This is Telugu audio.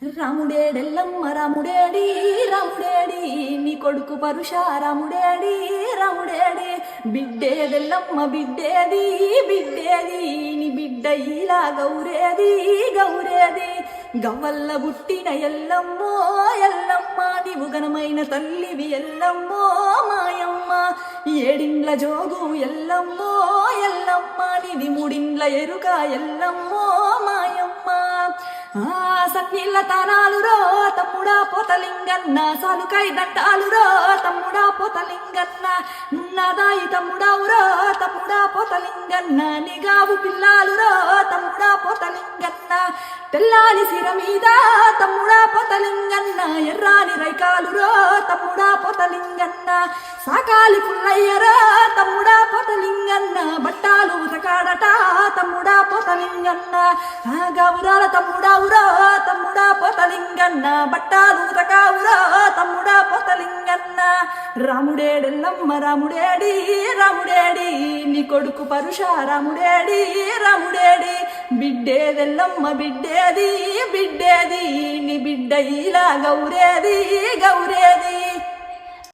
రాముడేడెల్లమ్మ రాముడేడి రాముడేడి నీ కొడుకు పరుష రాముడేడి రాముడేడి బిడ్డేదెల్లమ్మ బిడ్డేది బిడ్డేది నీ బిడ్డ ఇలా గౌరేది గౌరేది గవ్వల్ల గుట్టిన ఎల్లమ్మో ఎల్లమ్మ నీవు ఘనమైన తల్లివి ఎల్లమ్మో మాయమ్మ ఏడిండ్ల జోగు ఎల్లమ్మో ఎల్లమ్మ నీది మూడిండ్ల ఎరుక ఎల్లమ్మో మాయమ్మ సన్నీళ్ళ తానాలు రో తమ్ముడా పోతలింగన్న సాలుకాయ దండాలు రో తమ్ముడా పోతలింగన్న నున్నదాయి తమ్ముడావురో తమ్ముడా పోతలింగన్న నిగావు పిల్లాలు రో తమ్ముడా పోతలింగన్న తెల్లాని సిర మీద తమ్ముడా పోతలింగన్న ఎర్రాని రైకాలు రో తమ్ముడా పోతలింగన్న సాకాలి పుల్లయ్యరో తమ్ముడా పోతలింగన్న బట్టాలు ఉతకాడట తమ్ముడా పోతలింగన్న గౌరాల తమ్ముడావురో తమ్ముడా పోతలింగన్న బట్టాలు ఉతకావురో తమ్ముడా పోతలింగన్న రాముడేడెల్లమ్మ రాముడేడి రాముడేడి నీ కొడుకు పరుష రాముడేడి రాముడేడి బిడ్డేదెల్లమ్మ బిడ్డేది బిడ్డేది నీ బిడ్డ ఇలా గౌరేది గౌరేది